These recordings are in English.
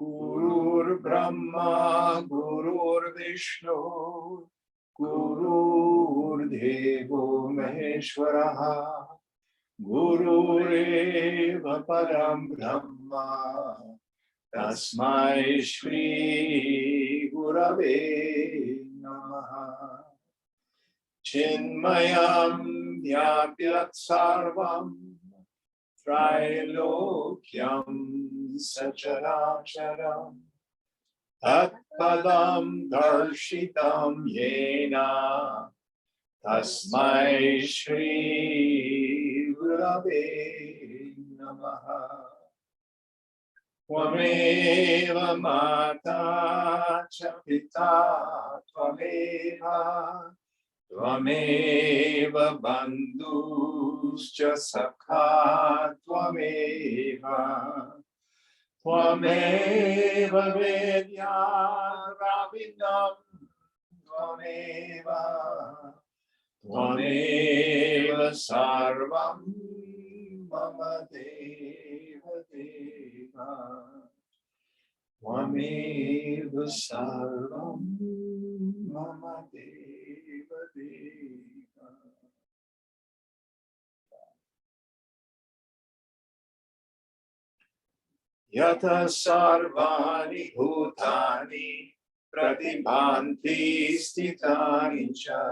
Gurur Brahma, Gurur Vishnu, Gurur Devo Maheshwaraha, Gurureva Param Brahma, Tasmai Shri Gurave Namaha. Chinmayam Vyapyat Sarvam Trilokyam Sacharacharam Tatpadam Darshitam Yena Tasmai Shri Gurave Namaha. Tvameva Mata Cha Pita Tvameva Tvameva Bandhuscha Sakha Tvameva Tvameva Vedya Ravinam Tvameva Tvameva Sarvam Mama Deva Deva Tvameva Sarvam Mama Deva Deva. Yata Sarvani Bhutani Pratibhanti Stitani Cha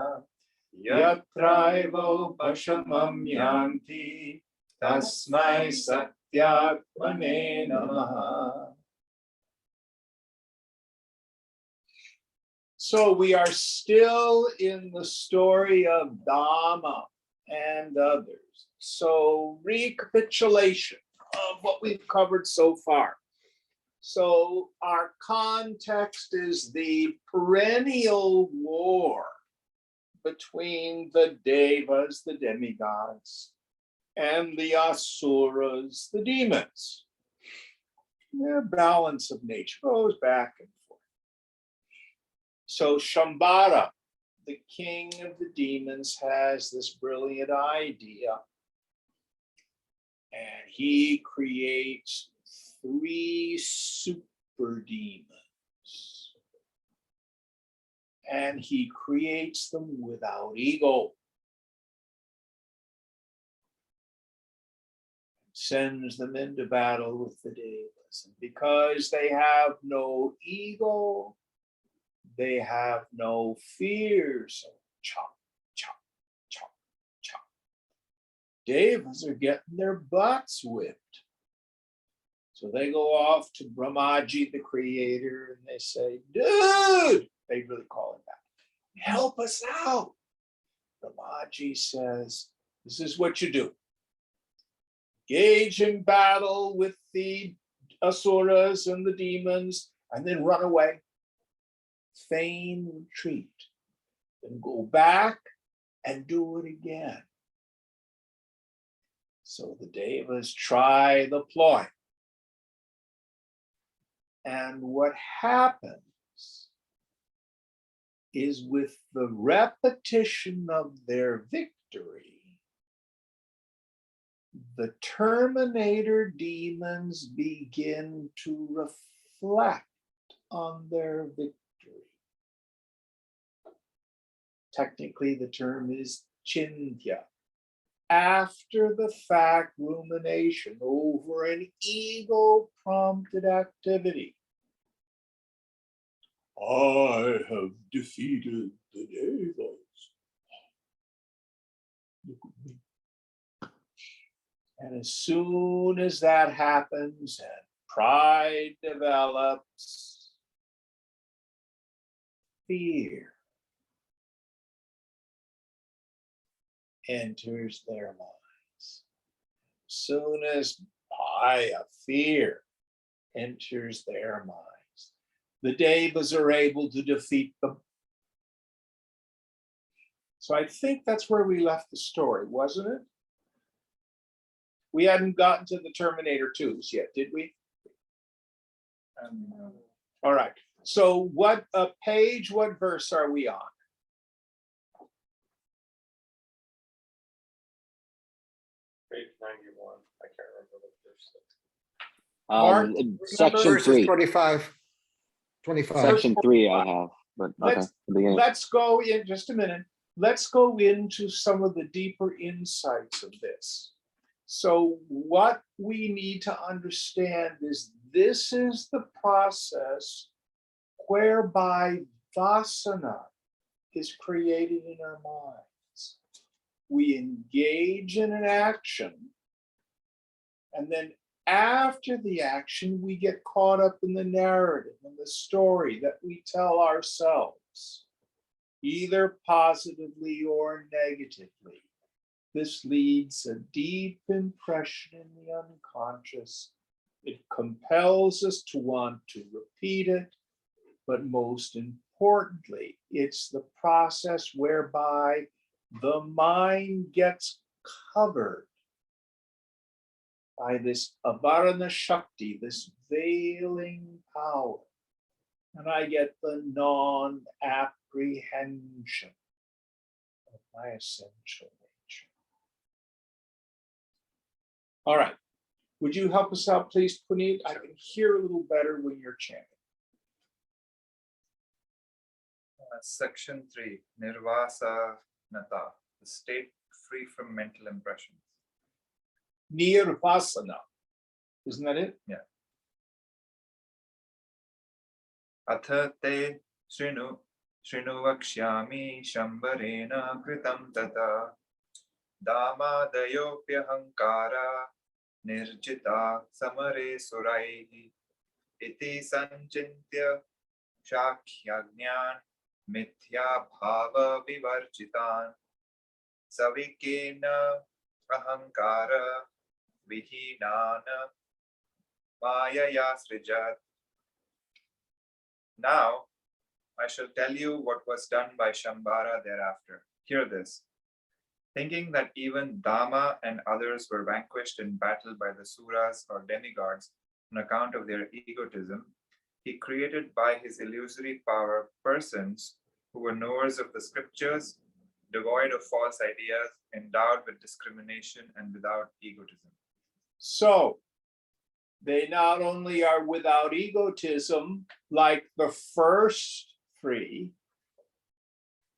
Yatraivo Pashamam Yanti Tasmai Satyatmane Namaha. So we are still in the story of Dhamma and others. So recapitulation of what we've covered so far. So our context is the perennial war between the Devas, the demigods, and the Asuras, the demons. Their balance of nature goes back and forth. So Shambhara, the king of the demons, has this brilliant idea, and he creates 3 super demons, and he creates them without ego. Sends them into battle with the Devas. And because they have no ego, they have no fear. So chop, chop, chop, chop. Devas are getting their butts whipped. So they go off to Brahmaji, the creator, and they say, dude, they really call him that, help us out. Brahmaji says, this is what you do. Engage in battle with the Asuras and the demons, and then run away. Feign retreat. Then go back and do it again. So the Devas try the ploy. And what happens is, with the repetition of their victory, the Terminator demons begin to reflect on their victory. Technically, the term is chintya. After the fact rumination over an ego-prompted activity. I have defeated the Devas. Look at me. And as soon as that happens and pride develops, fear enters their minds. As soon as bhaya, fear, enters their minds, the Devas are able to defeat them. So I think that's where we left the story, wasn't it? We hadn't gotten to the Terminator 2s yet, did we? All right. So what page, what verse are we on? Page 91. I can't remember the verse. Section Verses 3. 25. 25. Section 3 I have, but okay. Let's go in just a minute. Let's go into some of the deeper insights of this. So what we need to understand is this is the process whereby Vasana is created in our minds. We engage in an action, and then after the action, we get caught up in the narrative and the story that we tell ourselves, either positively or negatively. This leads a deep impression in the unconscious. It compels us to want to repeat it, but most importantly, it's the process whereby the mind gets covered by this avarana Shakti, this veiling power, and I get the non-apprehension of my essential nature. All right. Would you help us out, please, Puneet? I can hear a little better when you're chanting. Section 3, Nirvasanata, the state free from mental impressions. Nirvasana. Isn't that it? Yeah. Atha te shrinu vakshyami shambarena kritam tata damadayopyahankara nirjita samare suraihi iti sanchintya shakyagnan mithya bhava vivarjitan savikena ahankara vihinana mayaya srijat. Now I shall tell you what was done by Shambhara thereafter. Hear this. Thinking that even Dama and others were vanquished in battle by the Asuras or Demigods on account of their egotism, he created by his illusory power persons who were knowers of the scriptures, devoid of false ideas, endowed with discrimination and without egotism. So they not only are without egotism, like the first three,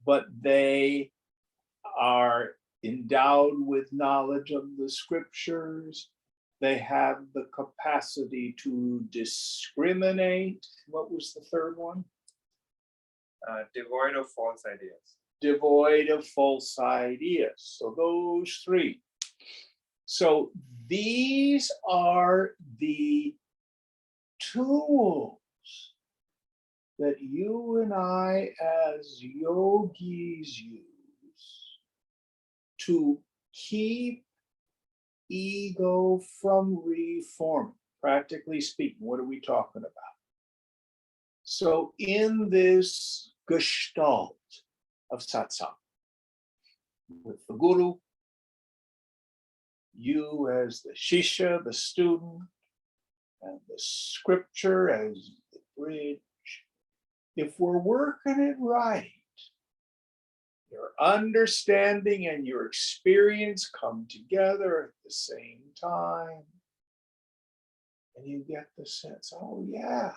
but they are endowed with knowledge of the scriptures. They have the capacity to discriminate. What was the third one? Devoid of false ideas. Devoid of false ideas. So those three. So these are the tools that you and I as yogis use to keep ego from reforming. Practically speaking, what are we talking about? So in this gestalt of satsang, with the guru, you as the shishya, the student, and the scripture as the bridge, if we're working it right, your understanding and your experience come together at the same time, and you get the sense, oh yeah,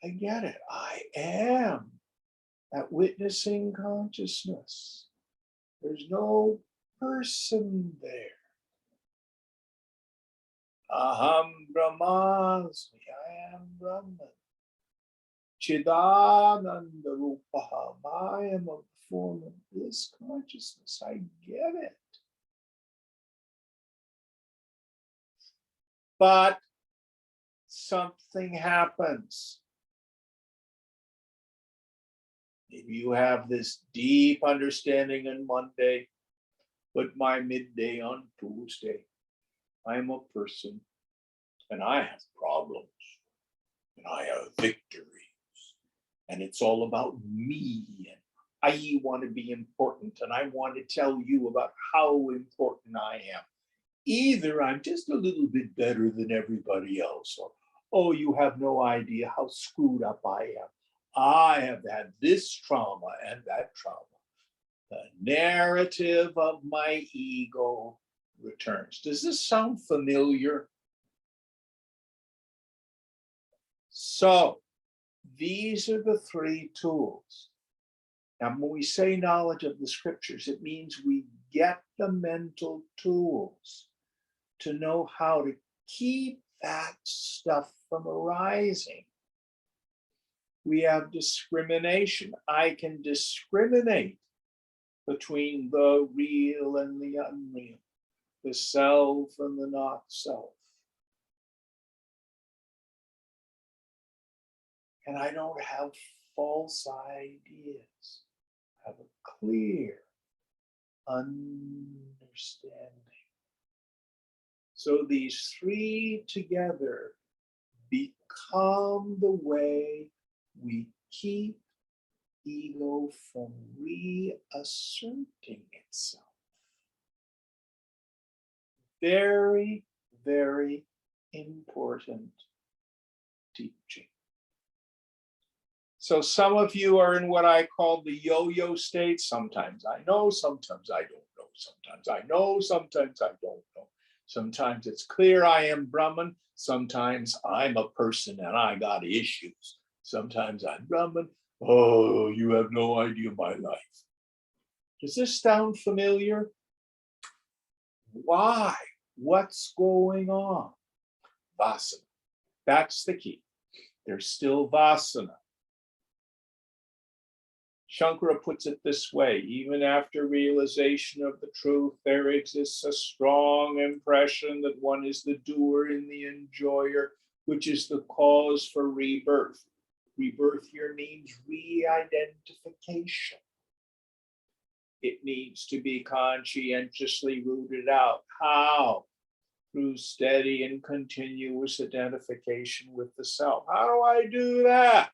I get it. I am that witnessing consciousness. There's no person there. Aham Brahmasmi, I am Brahman. Chidananda Rupaha, I am a form of this consciousness. I get it. But something happens. Maybe you have this deep understanding on one day, But my midday on Tuesday, I'm a person and I have problems and I have victories. And it's all about me. And I want to be important and I want to tell you about how important I am. Either I'm just a little bit better than everybody else, or, oh, you have no idea how screwed up I am. I have had this trauma and that trauma. The narrative of my ego returns. Does this sound familiar? So these are the three tools. Now, when we say knowledge of the scriptures, it means we get the mental tools to know how to keep that stuff from arising. We have discrimination. I can discriminate between the real and the unreal, the self and the not self. And I don't have false ideas. I have a clear understanding. So these three together become the way we keep ego from reasserting itself. Very, very important teaching. So some of you are in what I call the yo-yo state. Sometimes I know, sometimes I don't know. Sometimes I know, sometimes I don't know. Sometimes it's clear I am Brahman. Sometimes I'm a person and I got issues. Sometimes I'm Brahman. Oh, you have no idea my life. Does this sound familiar? Why? What's going on? Vasana. That's the key. There's still Vasana. Shankara puts it this way: even after realization of the truth, there exists a strong impression that one is the doer and the enjoyer, which is the cause for rebirth. Rebirth here means re-identification. It needs to be conscientiously rooted out. How? Through steady and continuous identification with the self. How do I do that?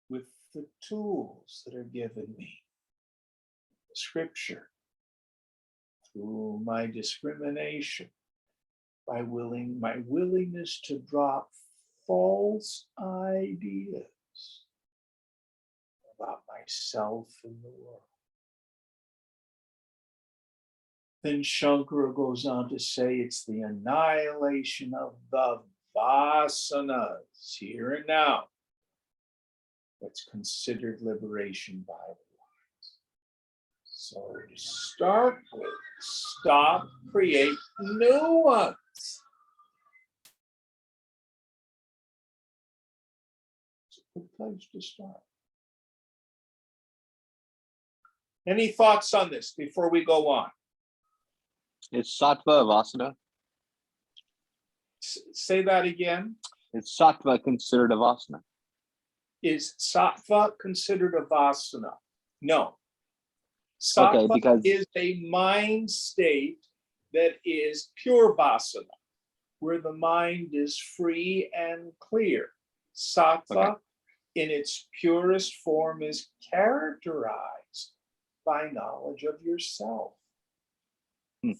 With the tools that are given me. Scripture, through my discrimination, my willingness to drop false ideas about myself in the world. Then Shankara goes on to say it's the annihilation of the vasanas here and now that's considered liberation by the wise. So to start with, stop, create new ones. It's a good place to start. Any thoughts on this before we go on? Is sattva a vasana? Say that again. Is sattva considered a vasana? Is sattva considered a vasana? No. Sattva because is a mind state that is pure vasana, where the mind is free and clear. Sattva, in its purest form, is characterized by knowledge of yourself.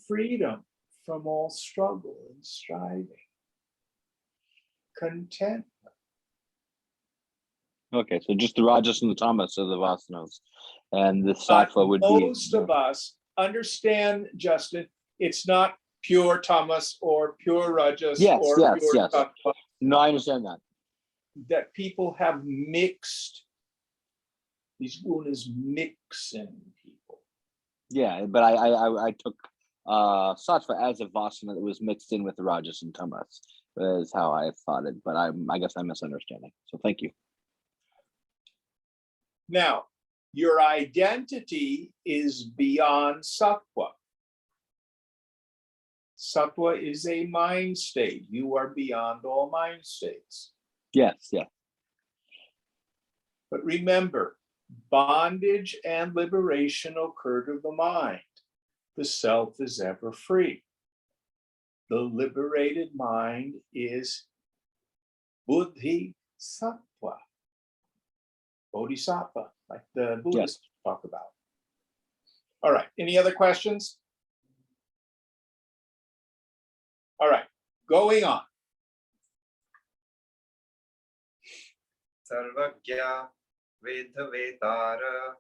Freedom from all struggle and striving. Contentment. Okay, so just the rajas and the tamas are the vasanas, and the sattva would be. Most of us understand, Justin, it's not pure tamas or pure rajas Yes, or yes, pure yes. sattva. No, I understand that. That people have mixed, these gunas mix in people. Yeah, but I took sattva as a vasana that was mixed in with the rajas and tamas. Is how I thought it, but I guess I'm misunderstanding. So thank you. Now, your identity is beyond sattva. Sattva is a mind state. You are beyond all mind states. Yes, yes. But remember, bondage and liberation occur to the mind. the self is ever free. The liberated mind is Buddhi Sattva, Bodhisattva, like the Buddhists talk about. All right, any other questions? All right, going on. Sarvagya Vedhavetara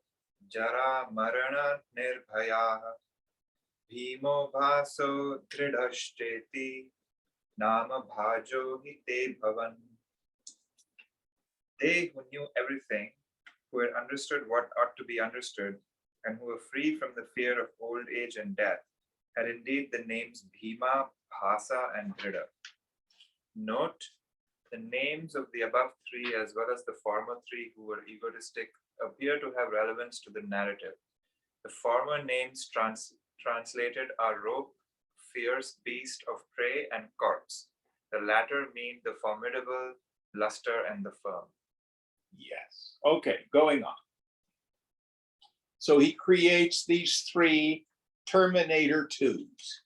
Jara Marana Nirbhaya Bhimo Bhaso Dridhashteti Nama Bhajo Hite Bhavan. They who knew everything, who had understood what ought to be understood, and who were free from the fear of old age and death, had indeed the names Bhima, Bhasa, and Dhrida. Note, the names of the above three, as well as the former three who were egotistic, appear to have relevance to the narrative. The former names translated are rope, fierce beast of prey, and corpse. The latter mean the formidable, luster, and the firm. Yes. Okay, going on. So he creates these three Terminator 2s,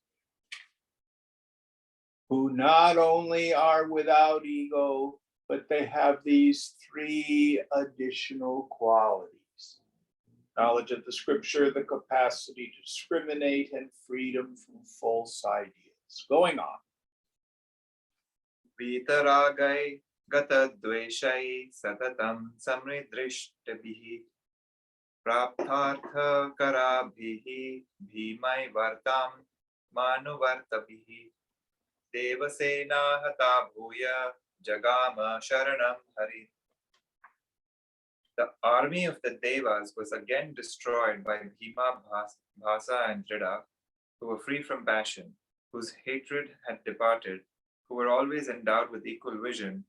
who not only are without ego, but they have these three additional qualities: knowledge of the scripture, the capacity to discriminate, and freedom from false ideas. Going on. Vitaragai gata dveshai satatam samridrishtabhihi prapthartha karabhihi bhimai vartam manuvartabhihi devasena hata bhuya jagama sharanam hari. The army of the Devas was again destroyed by Bhima, Bhasa, and Dhrida, who were free from passion, whose hatred had departed, who were always endowed with equal vision,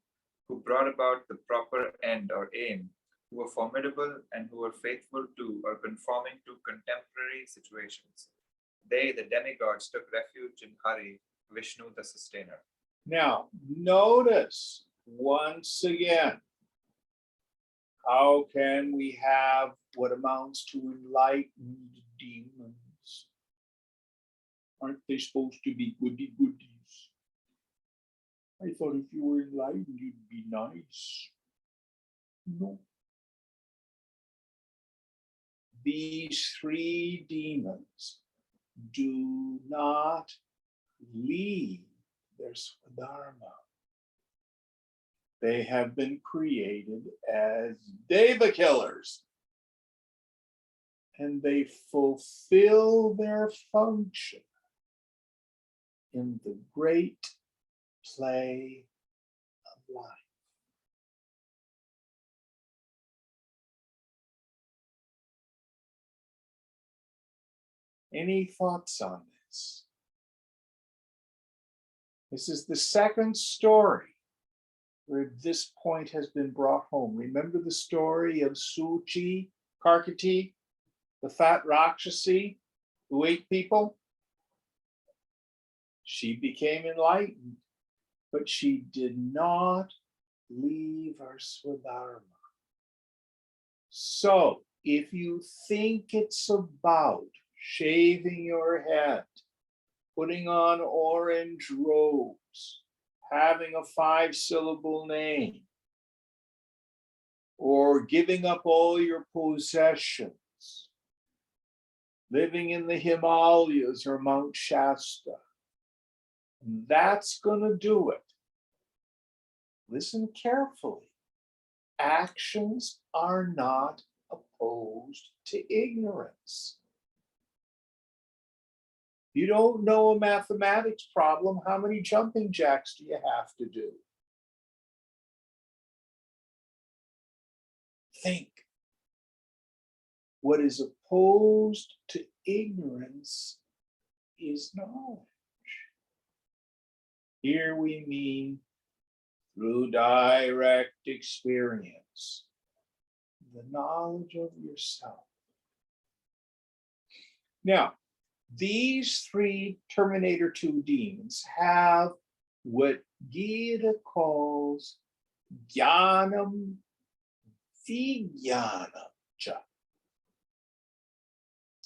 who brought about the proper end or aim, who were formidable and who were faithful to or conforming to contemporary situations. They, the demigods, took refuge in Hari, Vishnu the sustainer. Now, notice once again, how can we have what amounts to enlightened demons? Aren't they supposed to be goody goodies? I thought if you were enlightened, you'd be nice. No. These three demons do not leave their Swadharma. They have been created as Deva killers, and they fulfill their function in the great play of life. Any thoughts on this? This is the second story where this point has been brought home. Remember the story of Suchi Karkati, the fat Rakshasi who ate people? She became enlightened, but she did not leave her Swadharma. So if you think it's about shaving your head, putting on orange robes, having a 5-syllable name, or giving up all your possessions, living in the Himalayas or Mount Shasta, that's going to do it. Listen carefully. Actions are not opposed to ignorance. You don't know a mathematics problem, how many jumping jacks do you have to do? Think. What is opposed to ignorance is knowledge. Here we mean through direct experience, the knowledge of yourself. Now, these three Terminator 2 demons have what Gita calls Jnanam Vijnanam cha.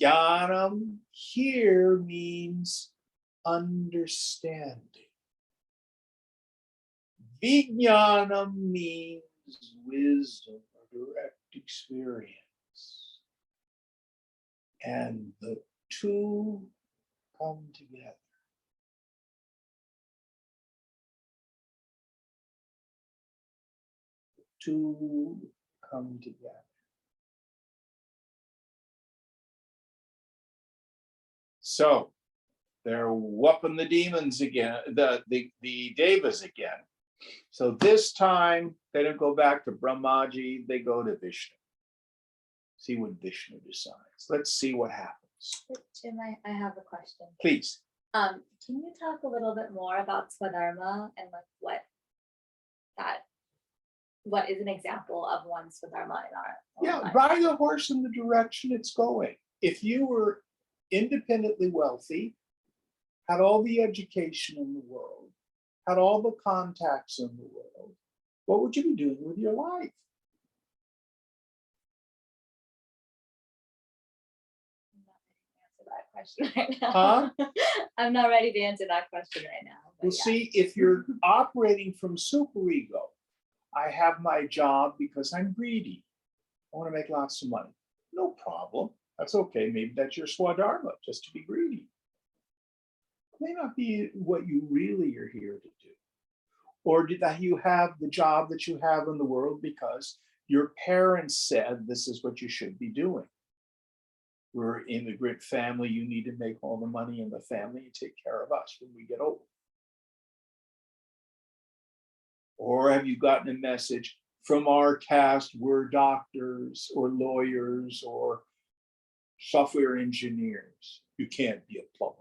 Jnanam here means understanding. Vijnanam means wisdom or direct experience. And the two come together. The two come together. So they're whooping the demons again, the Devas again. So this time they don't go back to Brahmaji, they go to Vishnu. See what Vishnu decides. Let's see what happens. Jim, I have a question. Please. Can you talk a little bit more about Swadharma and like what is an example of one Swadharma in our Yeah, life? ride the horse in the direction it's going. If you were independently wealthy, had all the education in the world, had all the contacts in the world, what would you be doing with your life? Question right now. Huh? I'm not ready to answer that question right now. Well, yeah. see, if you're operating from superego, I have my job because I'm greedy. I want to make lots of money. No problem. That's okay. Maybe that's your swadharma, just to be greedy. It may not be what you really are here to do. Or did that you have the job that you have in the world because your parents said this is what you should be doing? We're an immigrant family. You need to make all the money in the family and take care of us when we get old. Or have you gotten a message from our caste, we're doctors or lawyers or software engineers. You can't be a plumber.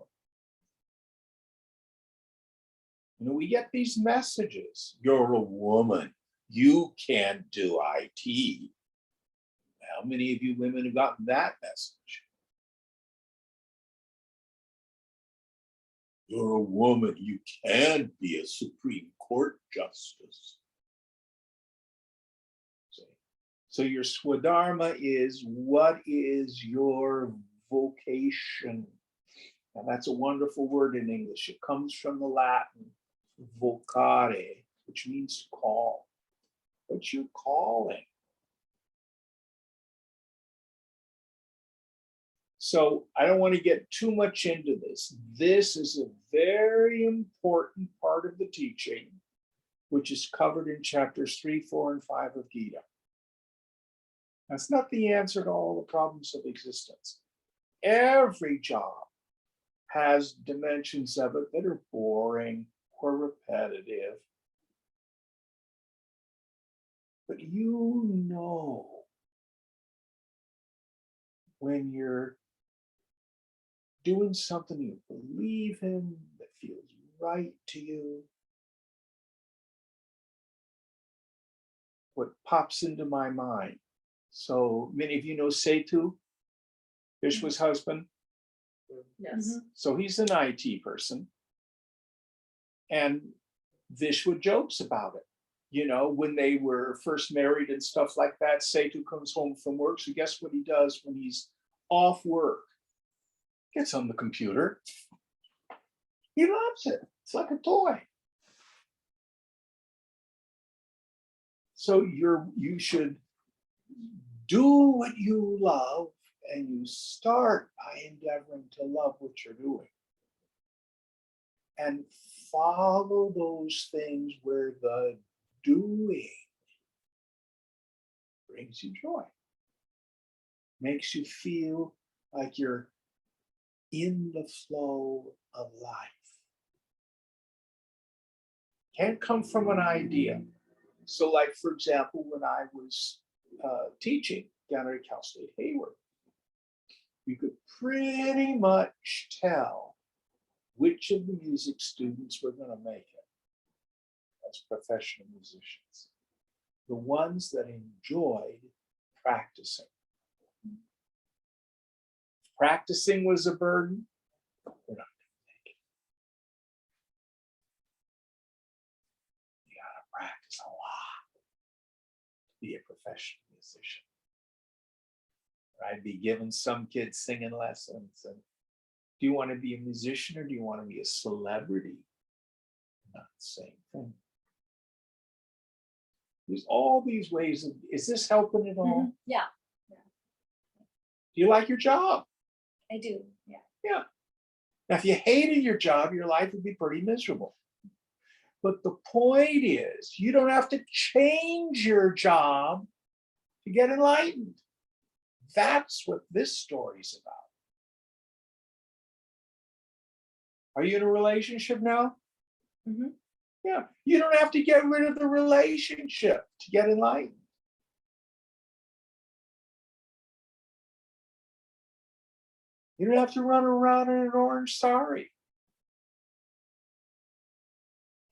You know, we get these messages. You're a woman. You can't do IT. How many of you women have gotten that message? You're a woman. You can't be a Supreme Court justice. So your swadharma is what is your vocation? And that's a wonderful word in English. It comes from the Latin vocare, which means to call. What's your calling? So I don't want to get too much into this. This is a very important part of the teaching, which is covered in chapters 3, 4, and 5 of Gita. That's not the answer to all the problems of existence. Every job has dimensions of it that are boring or repetitive. But you know when you're doing something you believe in that feels right to you. What pops into my mind. So many of you know Setu, Vishwa's husband. Yes. So he's an IT person. And Vishwa jokes about it. You know, when they were first married and stuff like that, Setu comes home from work. So guess what he does when he's off work? Gets on the computer. He loves it. It's like a toy. So you should do what you love, and you start by endeavoring to love what you're doing. And follow those things where the doing brings you joy. Makes you feel like you're in the flow of life. Can't come from an idea. So like, for example, when I was teaching down at Cal State Hayward, you could pretty much tell which of the music students were going to make it as professional musicians. The ones that enjoyed practicing. If practicing was a burden, we're not going to make it. You got to practice a lot to be a professional musician. I'd be giving some kids singing lessons. And do you want to be a musician or do you want to be a celebrity? Not the same thing. There's all these ways of, is this helping at all? Yeah, Do you like your job? I do. Yeah. Yeah. Now, if you hated your job, your life would be pretty miserable. But the point is, you don't have to change your job to get enlightened. That's what this story's about. Are you in a relationship now? Mhm. Yeah. You don't have to get rid of the relationship to get enlightened. You don't have to run around in an orange sari.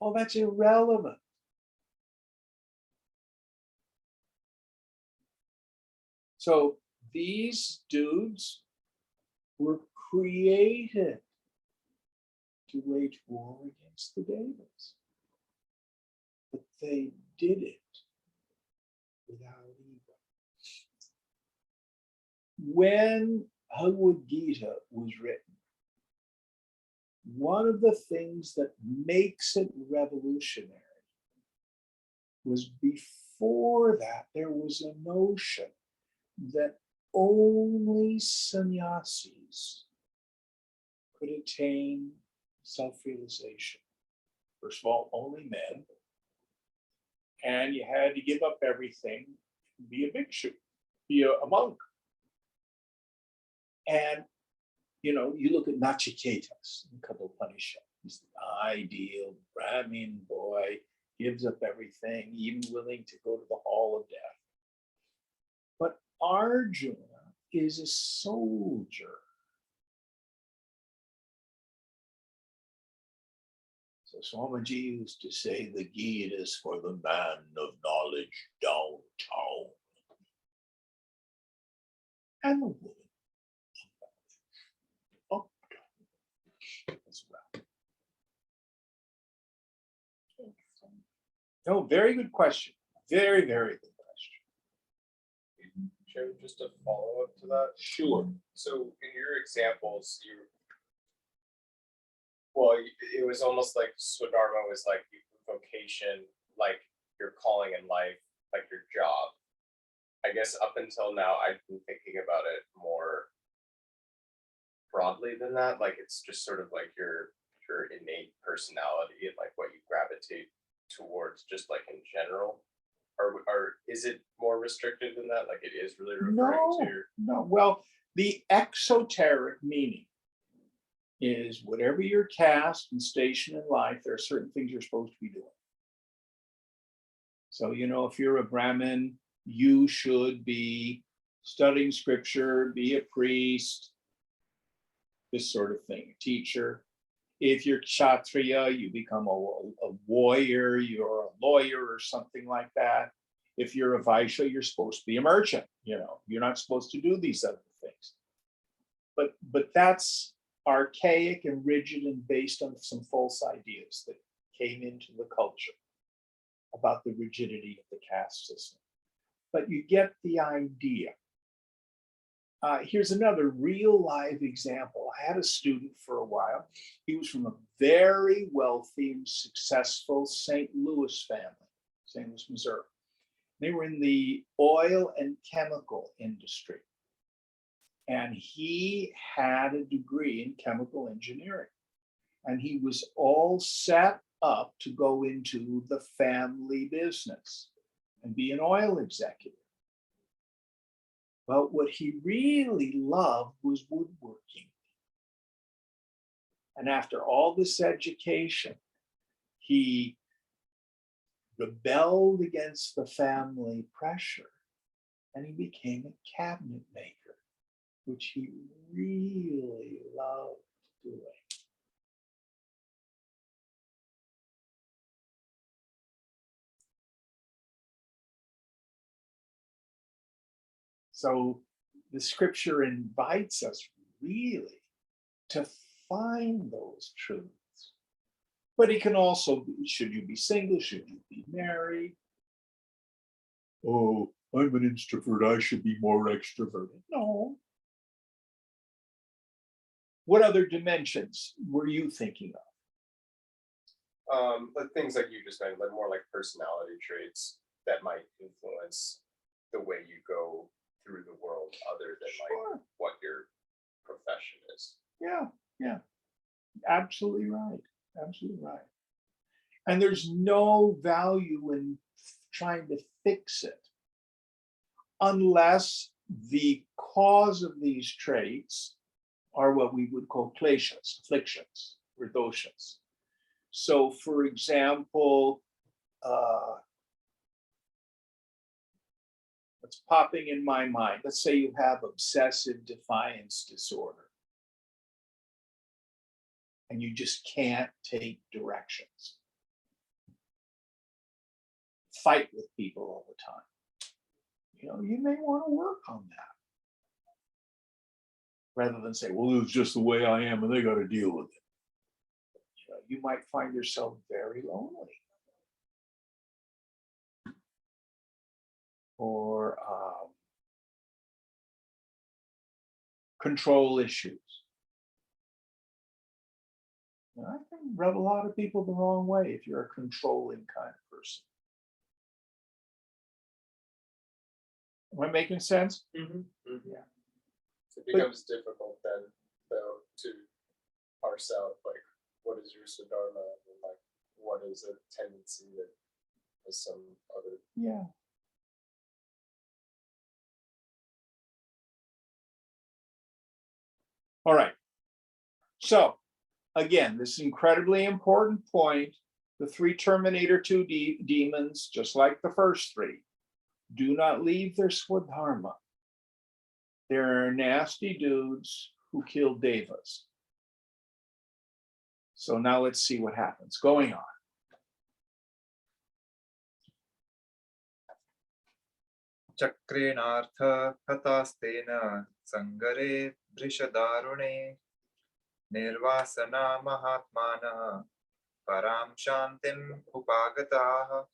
Oh, that's irrelevant. So these dudes were created to wage war against the Devas. But they did it without ego. When Bhagavad Gita was written, one of the things that makes it revolutionary was before that, there was a notion that only sannyasis could attain self-realization. First of all, only men. And you had to give up everything, be a bhikshu, be a monk. And, you know, you look at Nachiketas in Upanishad. He's the ideal Brahmin boy, gives up everything, even willing to go to the hall of death. But Arjuna is a soldier. So Swamiji used to say the Gita is for the man of knowledge downtown. And the woman of knowledge uptown as well. No, very good question. Very, very good question. Sure, just a follow up to that. Sure. So in your examples, well, it was almost like Swadharma was like vocation, like your calling in life, like your job. I guess up until now, I've been thinking about it more broadly than that. Like it's just sort of like your innate personality and like what you gravitate towards, just like in general. Or is it more restricted than that? Like it is really referring to your... No. Well, the exoteric meaning is whatever your caste and station in life, there are certain things you're supposed to be doing. So, you know, if you're a Brahmin, you should be studying scripture, be a priest, this sort of thing, a teacher. If you're Kshatriya, you become a warrior, you're a lawyer or something like that. If you're a Vaishya, you're supposed to be a merchant. You know, you're not supposed to do these other things. But that's archaic and rigid and based on some false ideas that came into the culture about the rigidity of the caste system. But you get the idea. Here's another real live example. I had a student for a while. He was from a very wealthy and successful St. Louis family, St. Louis, Missouri. They were in the oil and chemical industry. And he had a degree in chemical engineering. And he was all set up to go into the family business and be an oil executive. But what he really loved was woodworking. And after all this education, he rebelled against the family pressure and he became a cabinet maker, which he really loved doing. So the scripture invites us really to find those truths. But it can also be, should you be single? Should you be married? Oh, I'm an introvert, I should be more extroverted. No. What other dimensions were you thinking of? But things like you just mentioned, like more like personality traits that might influence the way you go through the world, other than Sure. like what your profession is. Yeah. Absolutely right. Absolutely right. And there's no value in trying to fix it unless the cause of these traits are what we would call kleshas, afflictions, or doshas. So, for example, what's popping in my mind, let's say you have obsessive defiance disorder and you just can't take directions. Fight with people all the time. You know, you may want to work on that. Rather than say, well, it's just the way I am and they got to deal with it. You know, you might find yourself very lonely. Or control issues. And I can rub a lot of people the wrong way if you're a controlling kind of person. Am I making sense? Yeah. It becomes difficult then, though, to parse out like what is your Swadharma and like what is a tendency that is some other. Yeah. All right. So again, this incredibly important point, the 3 Terminator 2 demons, just like the first 3, do not leave their Swadharma. They're nasty dudes who kill Devas. So now let's see what happens. Going on. Chakrenartha hatastena sangare brishadaruणे nirvasana mahatmana param shantim upagataha.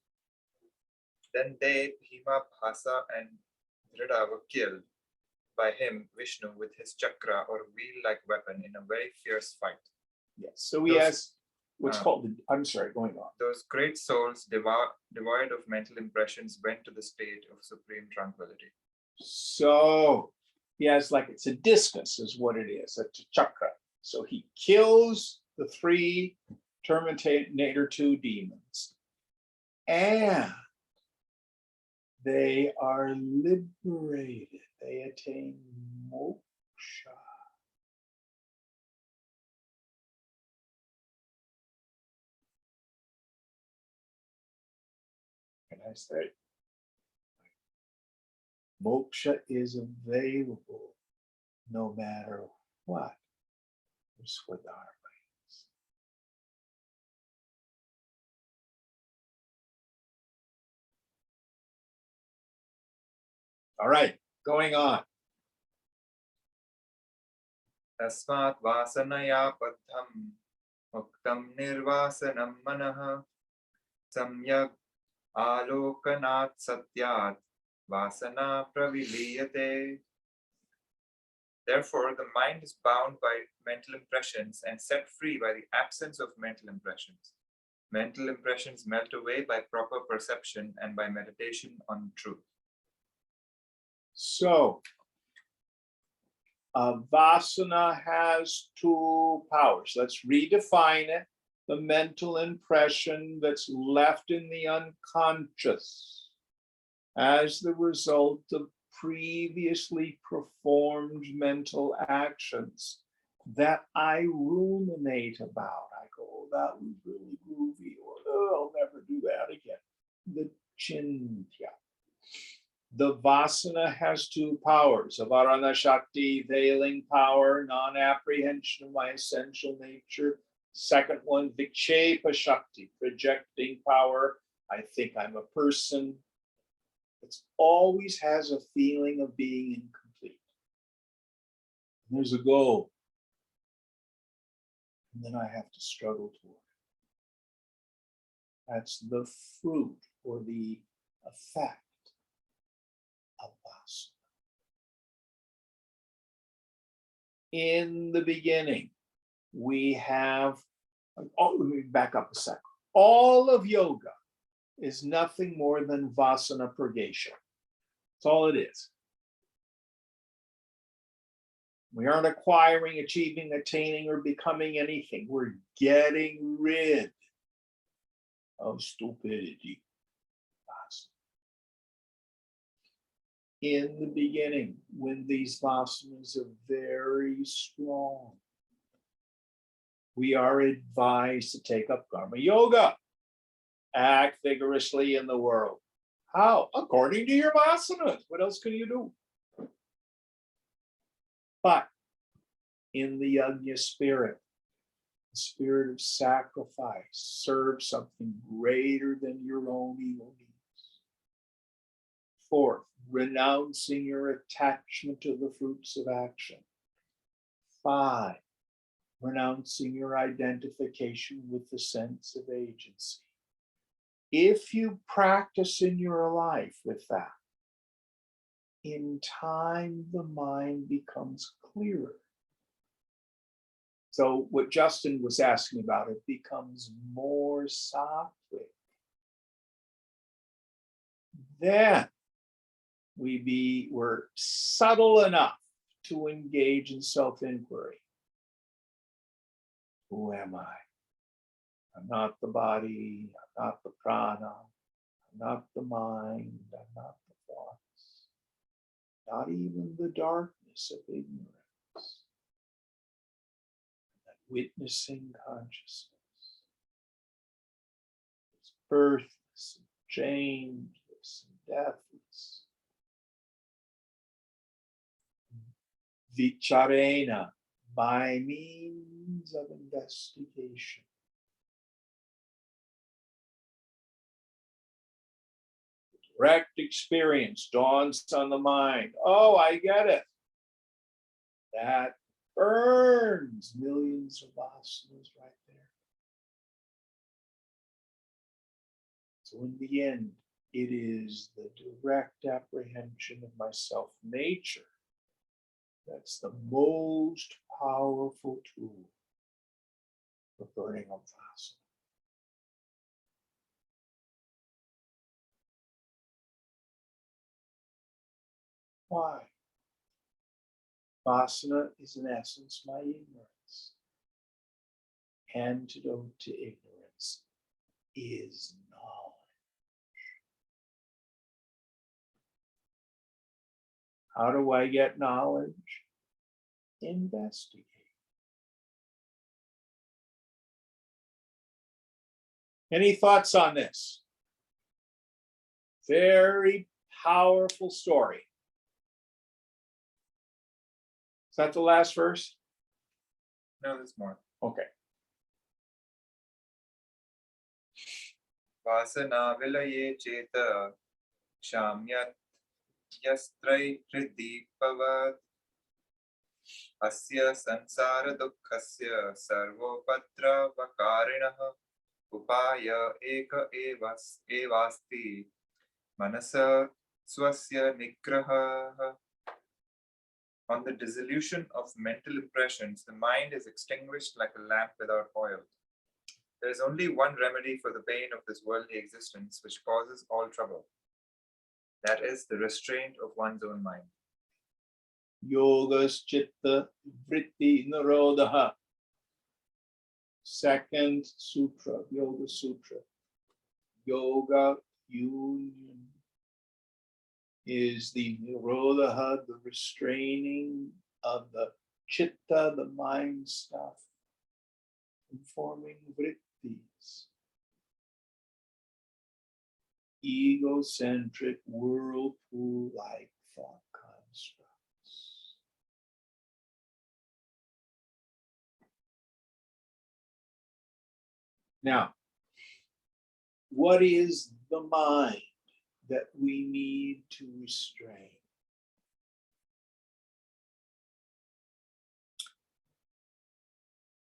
Then they, Bhima, Bhasa, and Dhrida were killed by him, Vishnu, with his chakra or wheel-like weapon in a very fierce fight. Yes. So he has what's called the, I'm sorry, going on. Those great souls, devoid of mental impressions, went to the state of supreme tranquility. So he has like, it's a discus is what it is, a chakra. So he kills the 3 Terminator 2 demons. And they are liberated. They attain moksha. Can I say? Moksha is available no matter what your Swadharma is. All right, going on. Tasmat vasanaya paddham muktam nirvasanam manaha samyak alokanat satyat vasana praviliyate. Therefore, the mind is bound by mental impressions and set free by the absence of mental impressions. Mental impressions melt away by proper perception and by meditation on truth. So, Vasana has 2 powers. Let's redefine it. The mental impression that's left in the unconscious as the result of previously performed mental actions that I ruminate about. I go, oh, that was really groovy, or oh, I'll never do that again. The chintya. The Vasana has 2 powers, Avarana Shakti, veiling power, non-apprehension of my essential nature. Second one, Vikshepa Shakti, projecting power. I think I'm a person. It always has a feeling of being incomplete. And there's a goal. And then I have to struggle toward it. That's the fruit or the effect Vasana. In the beginning, we have, oh, let me back up a second. All of yoga is nothing more than Vasana purgation. That's all it is. We aren't acquiring, achieving, attaining, or becoming anything. We're getting rid of stupidity. In the beginning, when these vasanas are very strong, we are advised to take up karma yoga, act vigorously in the world. How? According to your vasanas. What else can you do? But in the yajna spirit, the spirit of sacrifice, serve something greater than your own ego needs. Fourth, renouncing your attachment to the fruits of action. 5, renouncing your identification with the sense of agency. If you practice in your life with that, in time the mind becomes clearer. So what Justin was asking about, it becomes more sattvic. Then we're subtle enough to engage in self-inquiry. Who am I? I'm not the body, I'm not the prana, I'm not the mind, I'm not the thoughts, not even the darkness of ignorance. That witnessing consciousness is birthless, and changeless, and deathless. Vicharena, by means of investigation. Direct experience dawns on the mind. Oh, I get it. That burns millions of vasanas right there. So in the end, it is the direct apprehension of my self-nature that's the most powerful tool for burning up vasana. Why? Vasana is in essence my ignorance. Antidote to ignorance is knowledge. How do I get knowledge? Investigate. Any thoughts on this? Very powerful story. Is that the last verse? No, there's more. Okay. Vasana vilaye cheta shamyat yastrai hridipavat asya sansara dukkhasya sarvopatra vakarinah upaya eka evasti manasa swasya nigraha. On the dissolution of mental impressions, the mind is extinguished like a lamp without oil. There is only one remedy for the pain of this worldly existence, which causes all trouble. That is the restraint of one's own mind. Yogas chitta vritti nirodha. Second sutra, Yoga Sutra. Yoga union is the nirodha, the restraining of the chitta, the mind stuff, from forming vrittis. Egocentric, whirlpool-like thought constructs. Now, what is the mind that we need to restrain?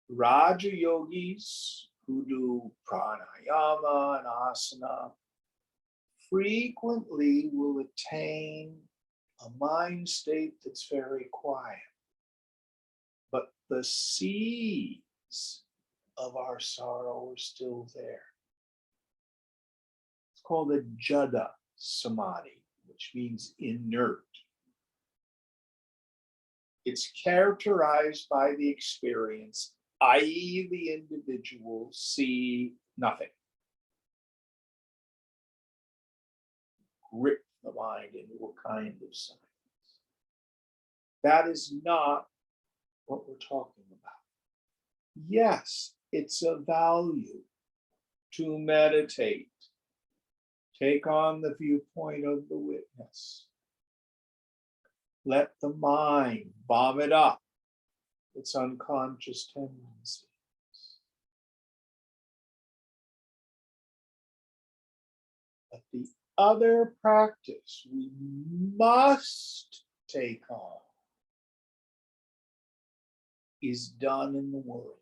Raja yogis who do pranayama and asana frequently will attain a mind state that's very quiet. But the seeds of our sorrow are still there. It's called a Jada Samadhi, which means inert. It's characterized by the experience, i.e., the individual see nothing. Grip the mind into a kind of silence. That is not what we're talking about. Yes, it's a value to meditate. Take on the viewpoint of the witness. Let the mind vomit up its unconscious tendencies. But the other practice we must take on is done in the world.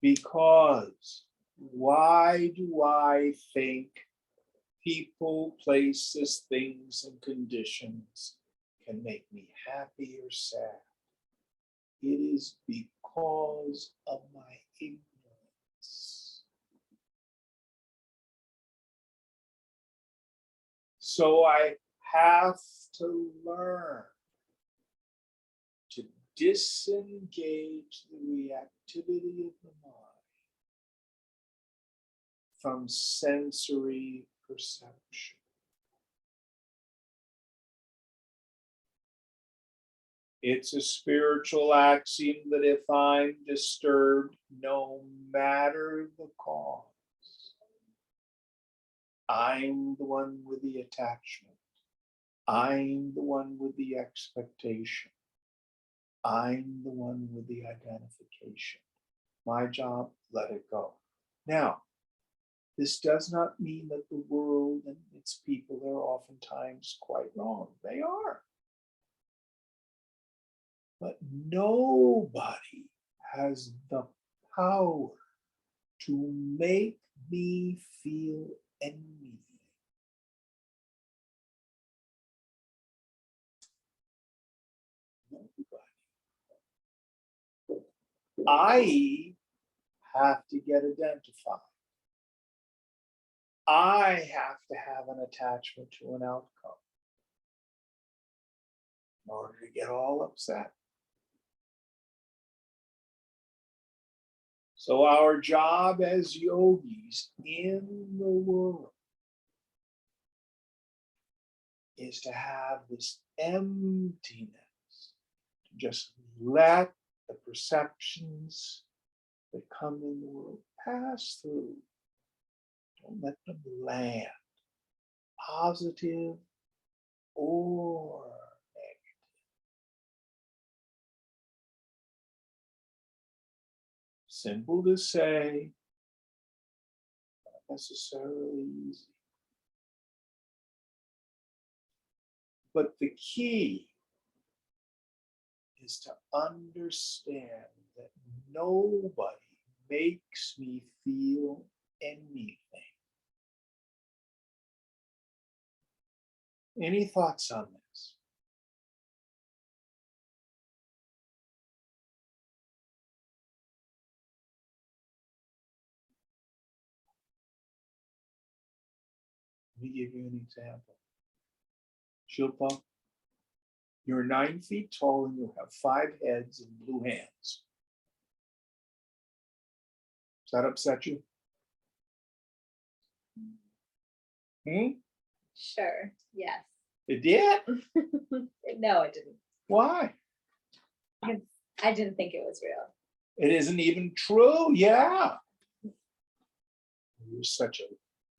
Because why do I think people, places, things, and conditions can make me happy or sad? It is because of my ignorance. So I have to learn to disengage the reactivity of the mind from sensory perception. It's a spiritual axiom that if I'm disturbed, no matter the cause, I'm the one with the attachment. I'm the one with the expectation. I'm the one with the identification. My job, let it go. Now, this does not mean that the world and its people are oftentimes quite wrong. They are. But nobody has the power to make me feel anything. I have to get identified. I have to have an attachment to an outcome in order to get all upset. So our job as yogis in the world is to have this emptiness, to just let the perceptions that come in the world pass through. Don't let them land, positive or negative. Simple to say, not necessarily easy. But the key is to understand that nobody makes me feel anything. Any thoughts on this? Let me give you an example. Shilpa, you're 9 feet tall and you have 5 heads and blue hands. Does that upset you? Sure, yes. It did? No, it didn't. Why? I didn't think it was real. It isn't even true. Yeah. You're such a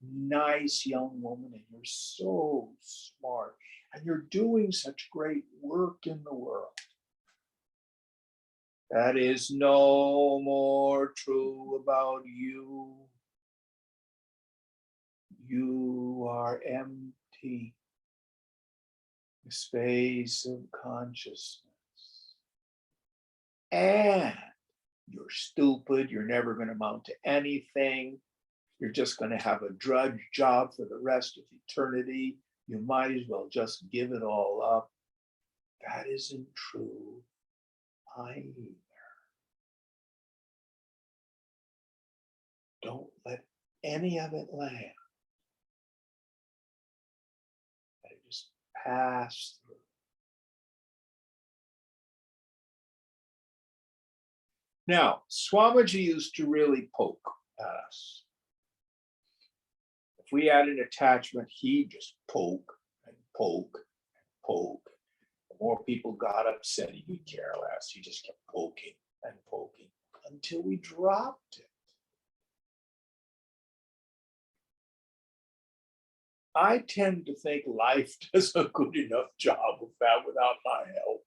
nice young woman and you're so smart and you're doing such great work in the world. That is no more true about you. You are empty. The space of consciousness. And you're stupid. You're never going to amount to anything. you're just going to have a drudge job for the rest of eternity. You might as well just give it all up. That isn't true either. Don't let any of it land. Let it just pass through. Now, Swamiji used to really poke at us. If we had an attachment, he'd just poke and poke and poke. The more people got upset, he could care less. He just kept poking and poking until we dropped it. I tend to think life does a good enough job of that without my help.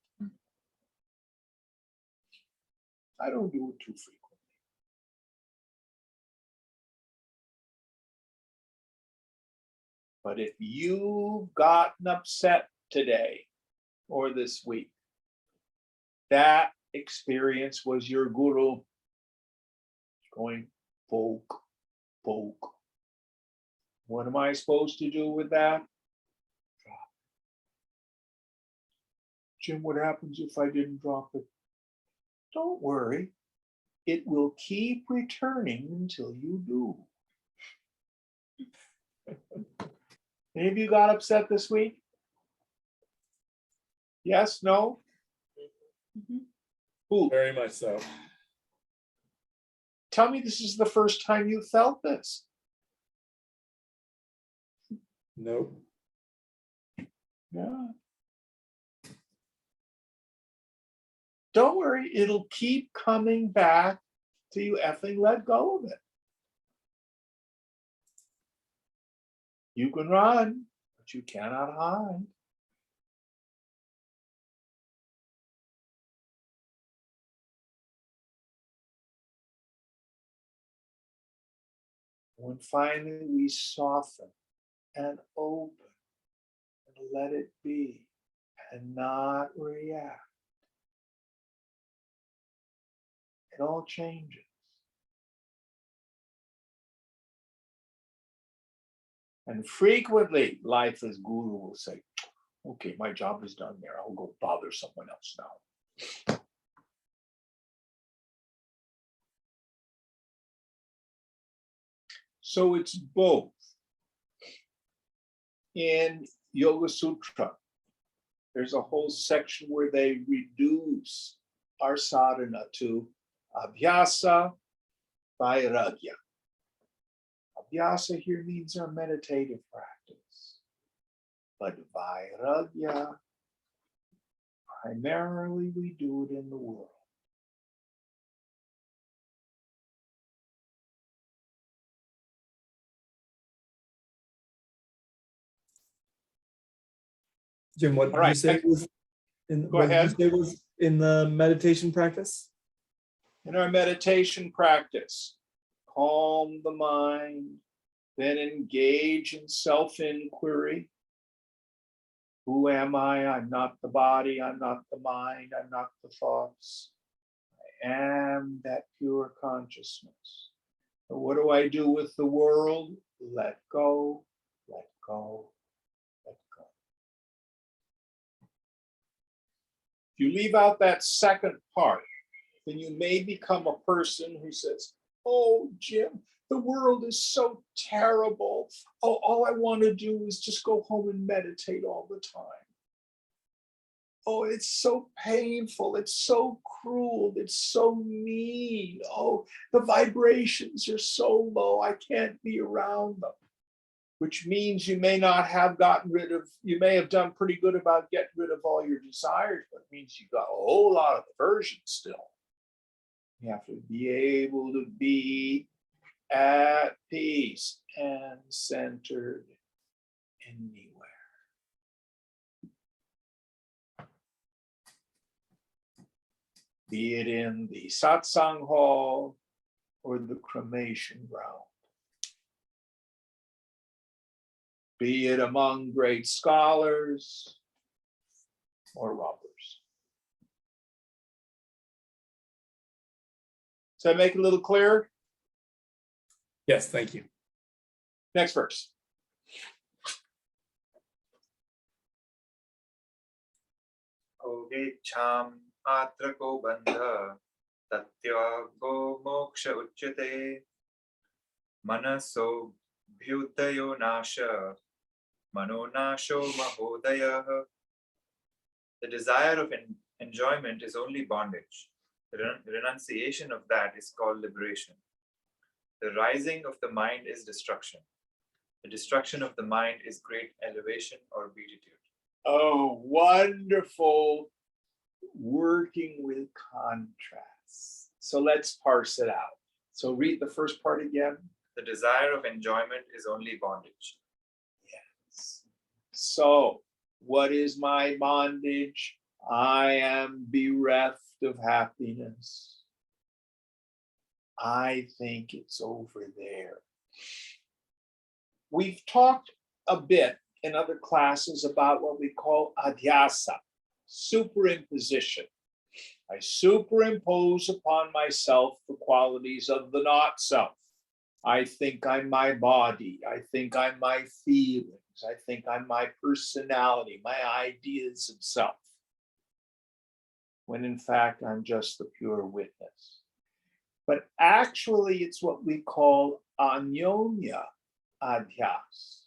I don't do it too frequently. But if you've gotten upset today or this week, that experience was your guru going poke, poke. What am I supposed to do with that? Drop. Jim, what happens if I didn't drop it? Don't worry. It will keep returning until you do. Any of you got upset this week? Yes, no? Who? Very much so. Tell me this is the first time you felt this. Nope. Yeah. Don't worry, it'll keep coming back till you effing let go of it. You can run, but you cannot hide. When finally we soften and open and let it be and not react, it all changes. And frequently, life as guru will say, okay, my job is done there. I'll go bother someone else now. So it's both. In Yoga Sutra, there's a whole section where they reduce our sadhana to abhyasa, vairagya. Abhyasa here means our meditative practice, but vairagya, primarily we do it in the world. Jim, what did All right, you say was in go what did ahead. you say was in the meditation practice? In our meditation practice, calm the mind, then engage in self-inquiry. Who am I? I'm not the body, I'm not the mind, I'm not the thoughts. I am that pure consciousness. And what do I do with the world? Let go, let go, let go. If you leave out that second part, then you may become a person who says, oh, Jim, the world is so terrible. Oh, all I want to do is just go home and meditate all the time. Oh, it's so painful. It's so cruel. It's so mean. Oh, the vibrations are so low. I can't be around them. Which means you may not have gotten rid of, you may have done pretty good about getting rid of all your desires, but it means you got a whole lot of aversion still. You have to be able to be at peace and centered anywhere. Be it in the satsang hall or the cremation ground. Be it among great scholars or robbers. Does that make it a little clearer? Yes, thank you. Next verse. Ogecham atrako bandha tatyago moksha uchyate manaso bhyutayo nasha manonasho mahodaya. The desire of enjoyment is only bondage. The renunciation of that is called liberation. The rising of the mind is destruction. The destruction of the mind is great elevation or beatitude. Oh, wonderful working with contrasts. So let's parse it out. So read the first part again. The desire of enjoyment is only bondage. Yes. So, what is my bondage? I am bereft of happiness. I think it's over there. We've talked a bit in other classes about what we call adhyasa, superimposition. I superimpose upon myself the qualities of the not self. I think I'm my body. I think I'm my feelings. I think I'm my personality, my ideas of self. When in fact, I'm just the pure witness. But actually, it's what we call anyonya adhyas,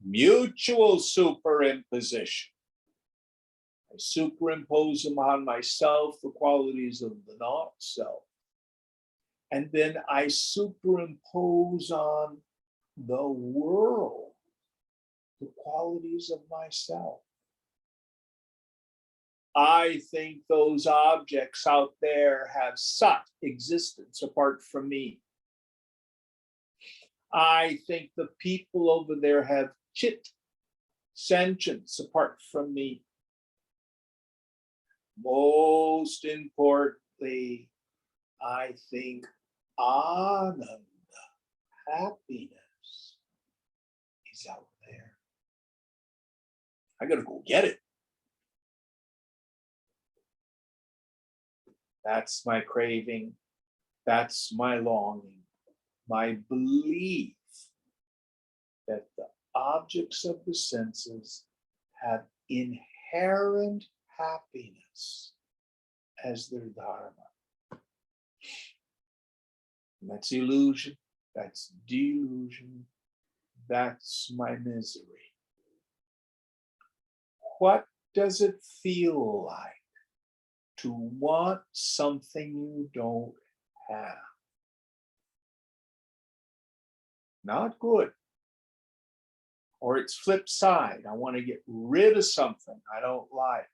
mutual superimposition. I superimpose upon myself the qualities of the not self. And then I superimpose on the world the qualities of myself. I think those objects out there have sat existence apart from me. I think the people over there have chit sentience apart from me. Most importantly, I think Ananda, happiness, is out there. I gotta go get it. That's my craving. That's my longing, my belief that the objects of the senses have inherent happiness as their dharma. And that's illusion, that's delusion, that's my misery. What does it feel like to want something you don't have? Not good. Or its flip side, I want to get rid of something I don't like.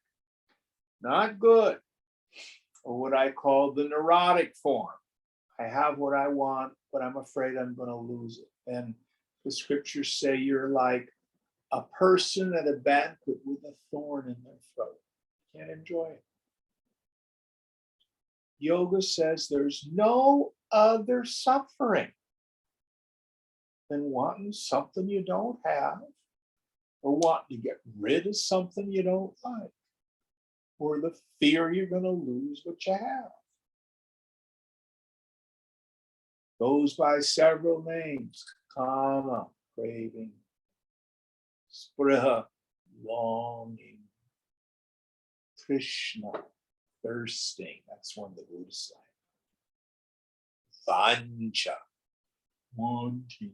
Not good. Or what I call the neurotic form. I have what I want, but I'm afraid I'm going to lose it. And the scriptures say you're like a person at a banquet with a thorn in their throat. Can't enjoy it. Yoga says there's no other suffering than wanting something you don't have, or wanting to get rid of something you don't like, or the fear you're going to lose what you have. Goes by several names: kama, craving; spriha, longing; trishna, thirsting. That's one of the Buddhists like. Vancha, wanting.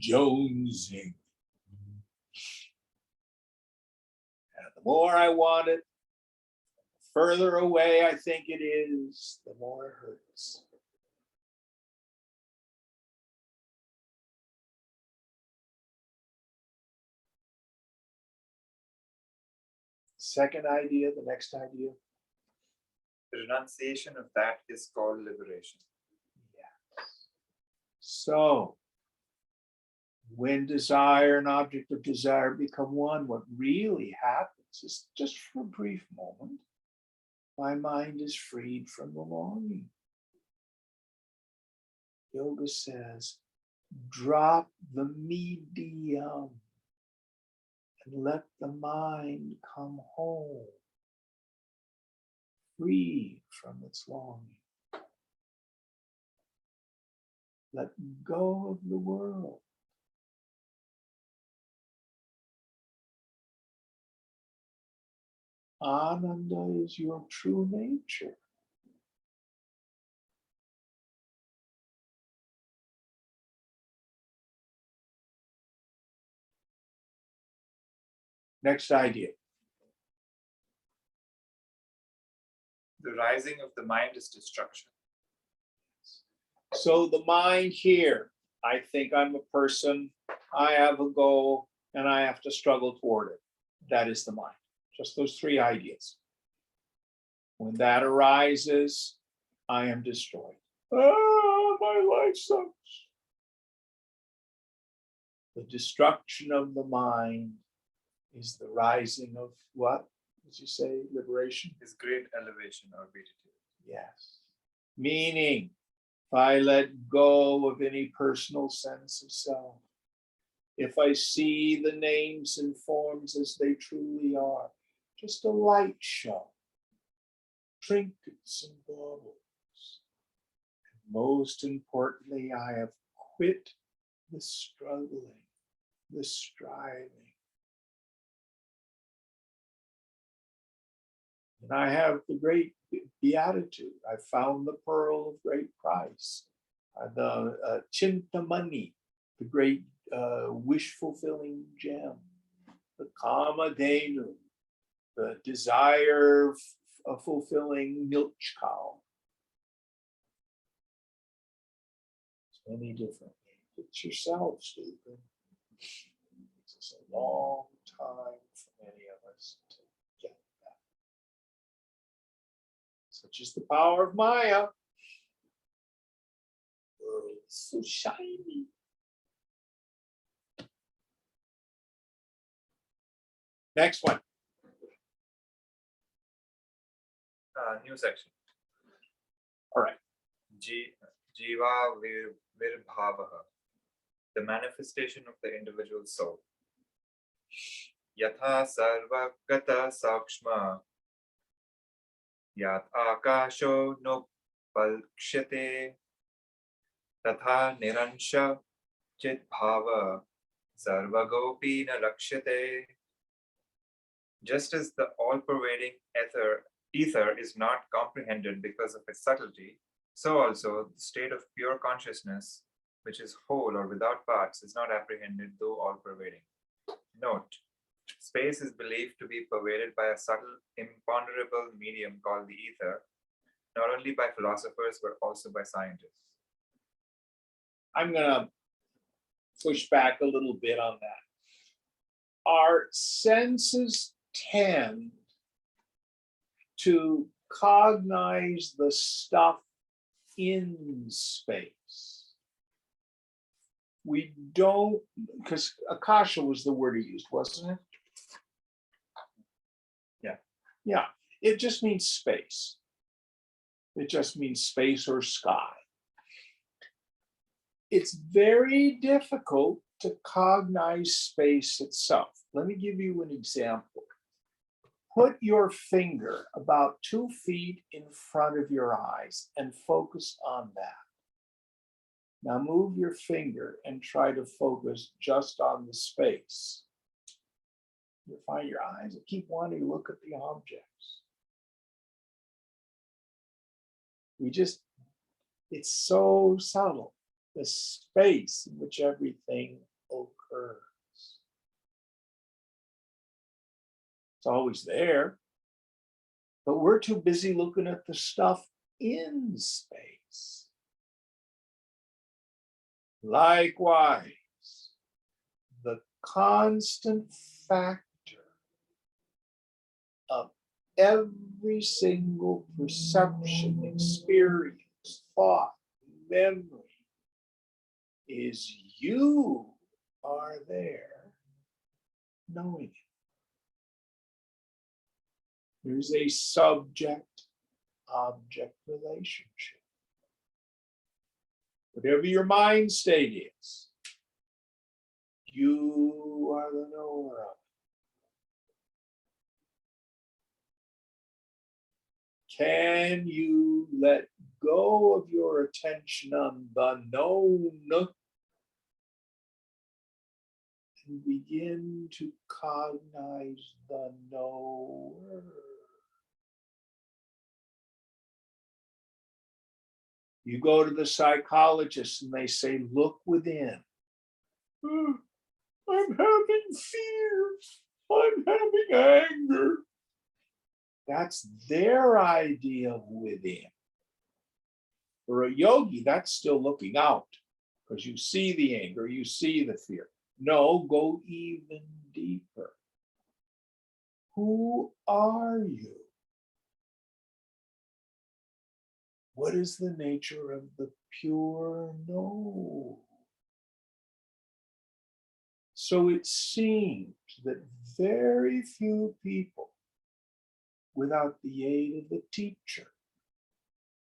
Jonesing. And the more I want it, the further away I think it is, the more it hurts. Second idea, the next idea. The renunciation of that is called liberation. Yes. So, when desire and object of desire become one, what really happens is, just for a brief moment, my mind is freed from the longing. Yoga says, drop the medium and let the mind come home, free from its longing. Let go of the world. Ananda is your true nature. Next idea. The rising of the mind is destruction. So the mind here, I think I'm a person, I have a goal, and I have to struggle toward it. That is the mind. Just those three ideas. When that arises, I am destroyed. Ah, my life sucks. The destruction of the mind is the rising of what? Did you say liberation? Is great elevation or beatitude. Yes. Meaning, if I let go of any personal sense of self, if I see the names and forms as they truly are, just a light show, trinkets and baubles. And most importantly, I have quit the struggling, the striving. And I have the great beatitude. I found the pearl of great price, the Chintamani, the great wish-fulfilling gem, the Kamadhenu, the desire of fulfilling milk cow. So many different names. It's yourself, Stephen. It's just a long time for many of us to get that. Such is the power of Maya. Oh, it's so shiny. Next one. New section. All right. Jiva Virbhavaha, the manifestation of the individual soul. Yatha Sarvagata Sakshma Yat Akasho no Palkshate Tatha Niransha Chit Bhava Sarvagopi na Lakshate. Just as the all-pervading ether is not comprehended because of its subtlety, so also the state of pure consciousness, which is whole or without parts, is not apprehended, though all-pervading. Note, space is believed to be pervaded by a subtle, imponderable medium called the ether, not only by philosophers, but also by scientists. I'm going to push back a little bit on that. Our senses tend to cognize the stuff in space. We don't, because Akasha was the word he used, wasn't it? Yeah. Yeah. It just means space. It just means space or sky. It's very difficult to cognize space itself. Let me give you an example. Put your finger about 2 feet in front of your eyes and focus on that. Now move your finger and try to focus just on the space. You find your eyes and keep wanting to look at the objects. It's so subtle, the space in which everything occurs. It's always there, but we're too busy looking at the stuff in space. Likewise, the constant factor of every single perception, experience, thought, memory is you are there knowing it. There's a subject-object relationship. Whatever your mind state is, you are the knower of it. Can you let go of your attention on the known and begin to cognize the knower. You go to the psychologist and they say, look within. I'm having fears. I'm having anger. That's their idea of within. For a yogi, that's still looking out because you see the anger, you see the fear. No, go even deeper. Who are you? What is the nature of the pure no? So it seems that very few people, without the aid of the teacher,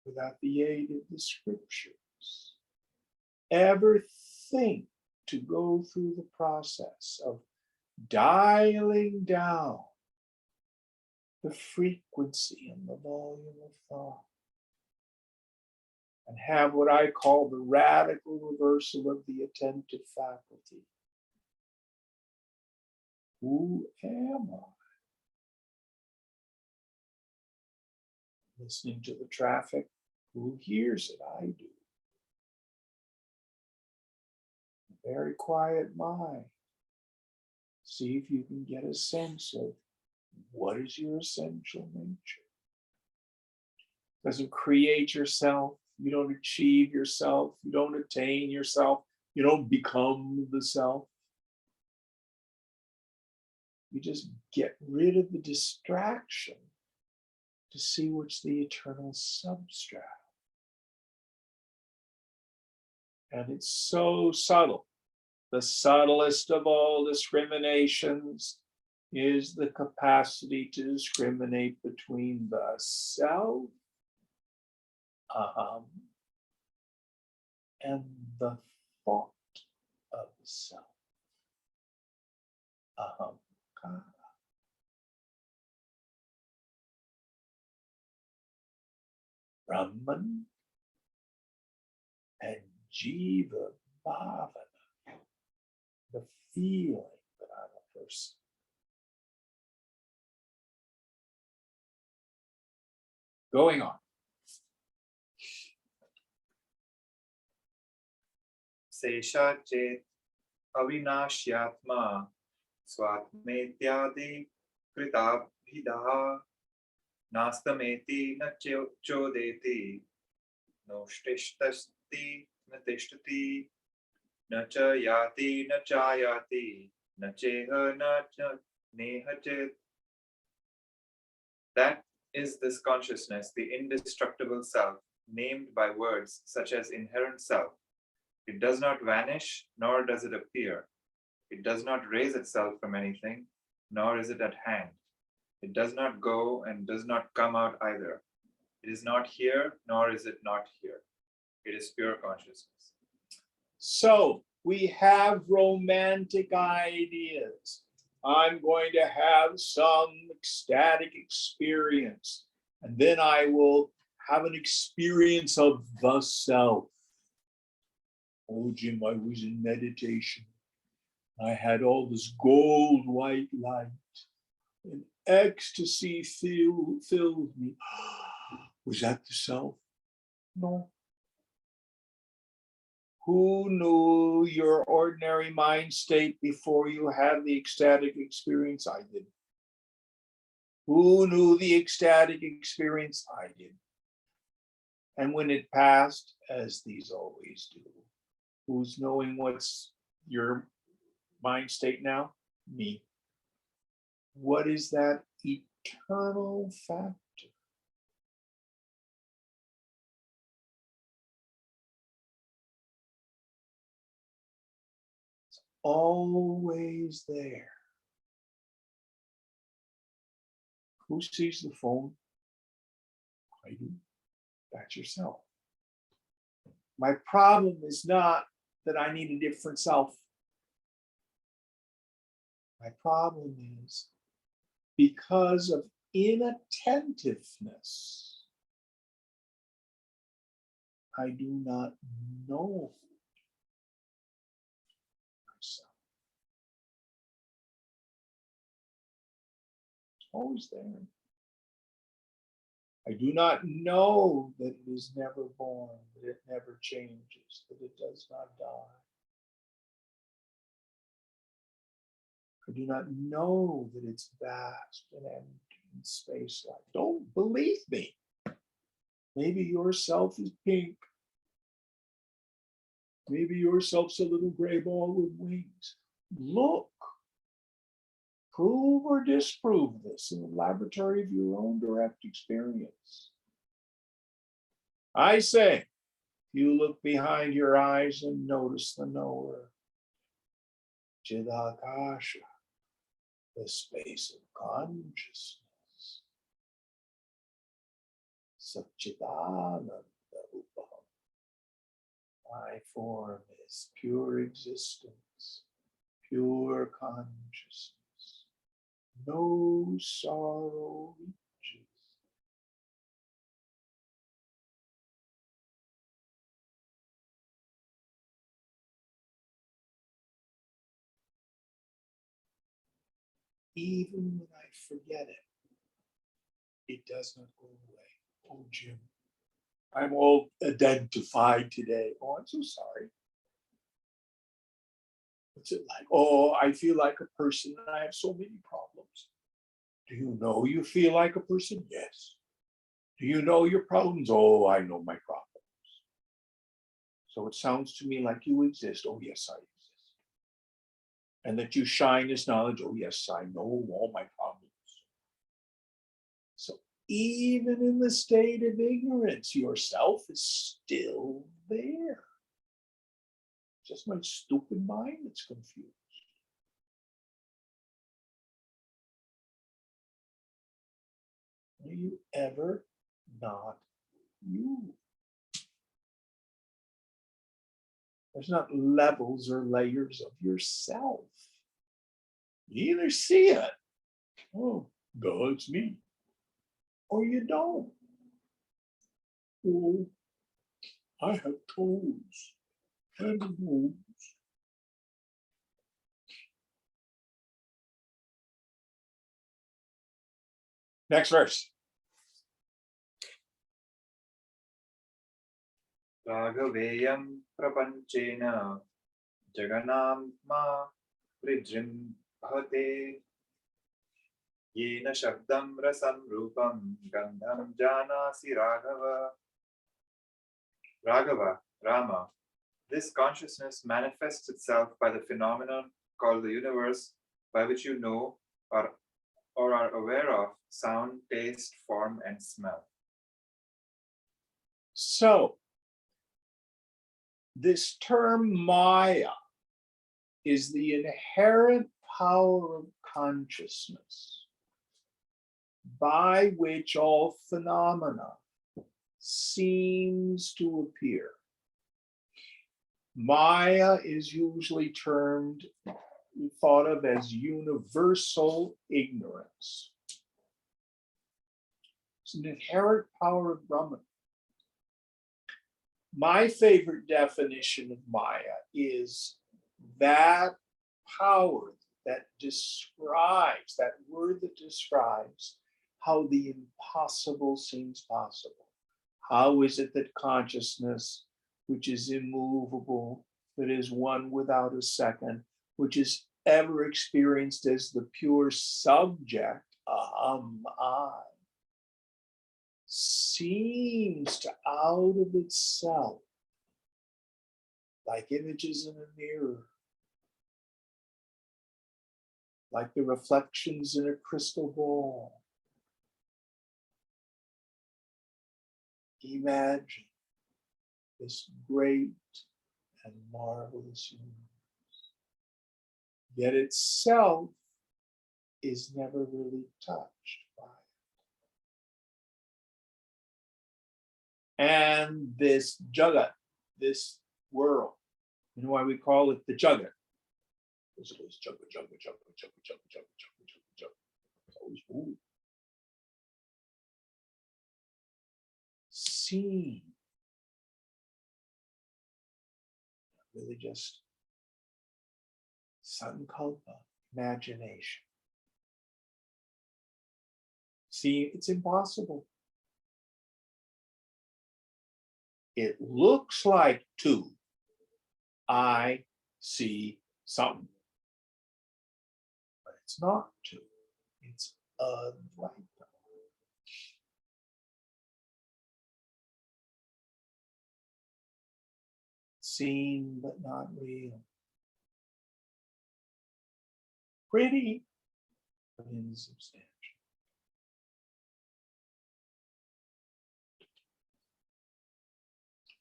without the aid of the scriptures, ever think to go through the process of dialing down the frequency and the volume of thought and have what I call the radical reversal of the attentive faculty. Who am I? Listening to the traffic, who hears it? I do. Very quiet mind. See if you can get a sense of what is your essential nature. Doesn't create yourself. You don't achieve yourself. You don't attain yourself. You don't become the self. You just get rid of the distraction to see what's the eternal substrate. And it's so subtle. The subtlest of all discriminations is the capacity to discriminate between the self, and the thought of the self, ahamkara. Brahman and Jiva Bhavana, the feeling that I'm a person. Going on. Sesha chet avinashyatma swatmetyadi kritabhidah nastameti na chodeti nostishtasti na tishtati na cha yati na chayati na cheha na cha neha chet. That is this consciousness, the indestructible self, named by words such as inherent self. It does not vanish, nor does it appear. It does not raise itself from anything, nor is it at hand. It does not go and does not come out either. It is not here, nor is it not here. It is pure consciousness. So we have romantic ideas. I'm going to have some ecstatic experience, and then I will have an experience of the self. Oh, Jim, I was in meditation. I had all this gold white light, and ecstasy filled me. Was that the self? No. Who knew your ordinary mind state before you had the ecstatic experience? I did. Who knew the ecstatic experience? I did. And when it passed, as these always do, who's knowing what's your mind state now? Me. What is that eternal factor? It's always there. Who sees the phone? I do. That's yourself. My problem is not that I need a different self. My problem is because of inattentiveness, I do not know myself. It's always there. I do not know that it is never born, that it never changes, that it does not die. I do not know that it's vast and empty and space-like. Don't believe me. Maybe yourself is pink. Maybe yourself's a little gray ball with wings. Look. Prove or disprove this in the laboratory of your own direct experience. I say, you look behind your eyes and notice the knower. Chidakasha, the space of consciousness. Satchidananda Upam. My form is pure existence, pure consciousness. No sorrow reaches. Even when I forget it, it does not go away. Oh, Jim, I'm all identified today. Oh, I'm so sorry. What's it like? Oh, I feel like a person and I have so many problems. Do you know you feel like a person? Yes. Do you know your problems? Oh, I know my problems. So it sounds to me like you exist. Oh, yes, I exist. And that you shine as knowledge. Oh, yes, I know all my problems. So even in the state of ignorance, yourself is still there. Just my stupid mind that's confused. Are you ever not you? There's not levels or layers of yourself. You either see it, oh, God's me, or you don't. Oh, I have toes and a nose. Next verse. Raghaveyam prapanchena jaganamma prijim bhavate yena shabdam rasam rupam gandham janasi Raghava. Raghava, Rama. This consciousness manifests itself by the phenomenon called the universe, by which you know or are aware of sound, taste, form, and smell. So, this term Maya is the inherent power of consciousness by which all phenomena seems to appear. Maya is usually thought of as universal ignorance. It's an inherent power of Brahman. My favorite definition of Maya is that power that describes, that word that describes how the impossible seems possible. How is it that consciousness, which is immovable, that is one without a second, which is ever experienced as the pure subject, aham, I, seems to out of itself, like images in a mirror, like the reflections in a crystal ball. Imagine this great and marvelous universe. Yet itself is never really touched by it. And this jagat, this world, you know why we call it the jagat? Because it goes jagat, jagat, jagat, jagat, jagat, jagat, jagat, jagat. It's always moving. Seen really just sankalpa, imagination. See, it's impossible. It looks like two. I see something. But it's not two. It's Advaita. Seen but not real. Pretty, but insubstantial.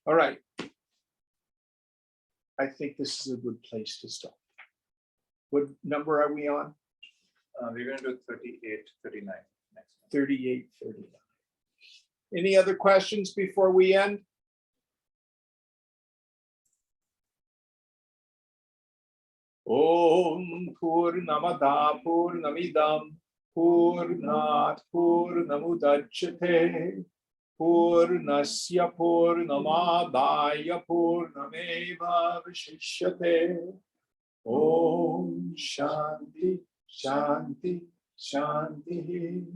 All right. I think this is a good place to stop. What number are we on? We're going to do 38, 39 next one. 38, 39. Any other questions before we end? Om Purnamada Purnamidam Purnat Purnamudachyate Purnasya Purnamadaya Purnameva Vashishyate. Om Shanti Shanti Shanti.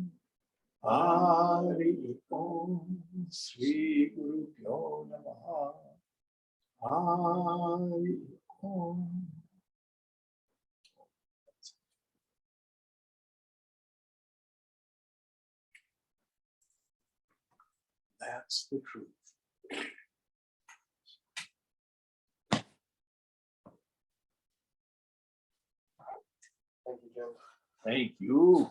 Hari Om Sri Guru Pyo Namaha. Hari Om. That's the truth. Thank you, Jim. Thank you.